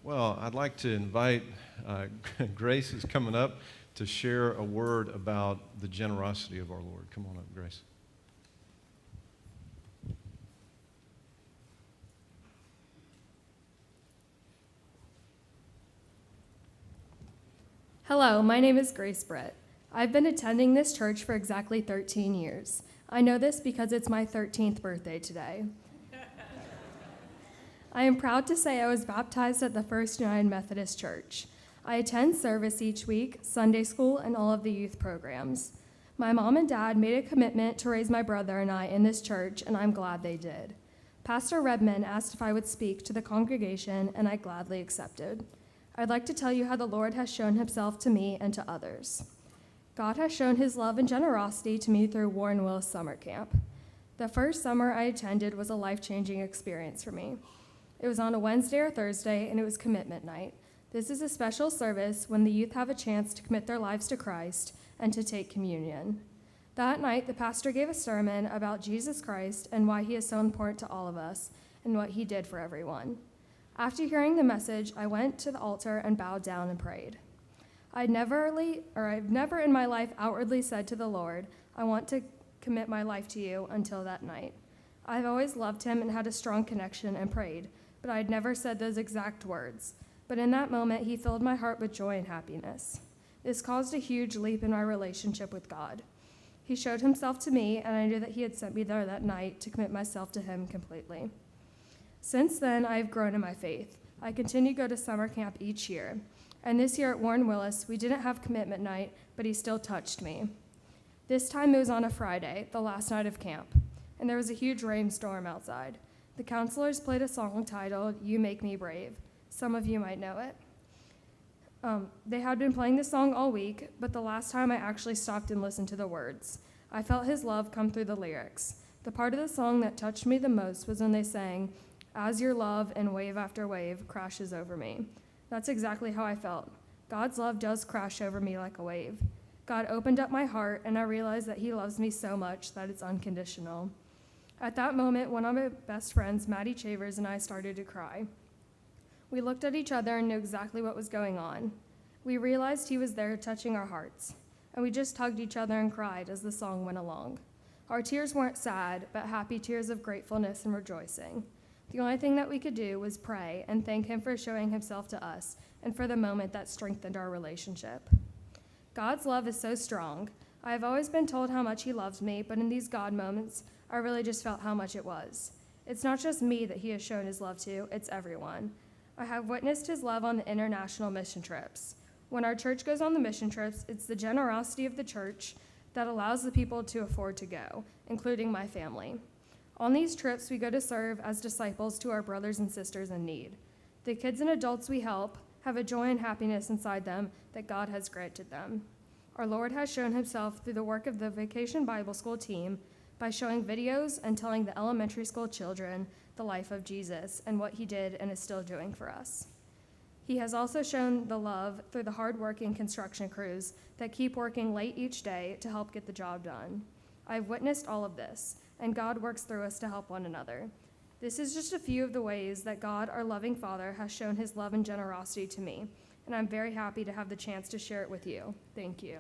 Well, I'd like to invite Grace is coming up to share a word about the generosity of our Lord. Come on up, Grace. Hello, my name is Grace Brett. I've been attending this church for exactly 13 years. I know this because it's my 13th birthday today. I am proud to say I was baptized at the First United Methodist Church. I attend service each week, Sunday school, and all of the youth programs. My mom and dad made a commitment to raise my brother and I in this church, and I'm glad they did. Pastor Redman asked if I would speak to the congregation, and I gladly accepted. I'd like to tell you how the Lord has shown himself to me and to others. God has shown his love and generosity to me through Warren Willis Summer Camp. The first summer I attended was a life-changing experience for me. It was on a Wednesday or Thursday, and it was commitment night. This is a special service when the youth have a chance to commit their lives to Christ and to take communion. That night, the pastor gave a sermon about Jesus Christ and why he is so important to all of us and what he did for everyone. After hearing the message, I went to the altar and bowed down and prayed. I've never in my life outwardly said to the Lord, I want to commit my life to you until that night. I've always loved him and had a strong connection and prayed, but I had never said those exact words. But in that moment, he filled my heart with joy and happiness. This caused a huge leap in my relationship with God. He showed himself to me, and I knew that he had sent me there that night to commit myself to him completely. Since then, I have grown in my faith. I continue to go to summer camp each year. And this year at Warren Willis, we didn't have commitment night, but he still touched me. This time it was on a Friday, the last night of camp, and there was a huge rainstorm outside. The counselors played a song titled, You Make Me Brave. Some of you might know it. They had been playing this song all week, but the last time I actually stopped and listened to the words. I felt his love come through the lyrics. The part of the song that touched me the most was when they sang, As your love and wave after wave crashes over me. That's exactly how I felt. God's love does crash over me like a wave. God opened up my heart, and I realized that he loves me so much that it's unconditional. At that moment, one of my best friends, Maddie Chavers, and I started to cry. We looked at each other and knew exactly what was going on. We realized he was there touching our hearts, and we just hugged each other and cried as the song went along. Our tears weren't sad, but happy tears of gratefulness and rejoicing. The only thing that we could do was pray and thank him for showing himself to us and for the moment that strengthened our relationship. God's love is so strong. I have always been told how much he loves me, but in these God moments, I really just felt how much it was. It's not just me that he has shown his love to, it's everyone. I have witnessed his love on the international mission trips. When our church goes on the mission trips, it's the generosity of the church that allows the people to afford to go, including my family. On these trips, we go to serve as disciples to our brothers and sisters in need. The kids and adults we help have a joy and happiness inside them that God has granted them. Our Lord has shown himself through the work of the Vacation Bible School team by showing videos and telling the elementary school children the life of Jesus and what he did and is still doing for us. He has also shown the love through the hard-working construction crews that keep working late each day to help get the job done. I've witnessed all of this, and God works through us to help one another. This is just a few of the ways that God, our loving Father, has shown his love and generosity to me, and I'm very happy to have the chance to share it with you. Thank you.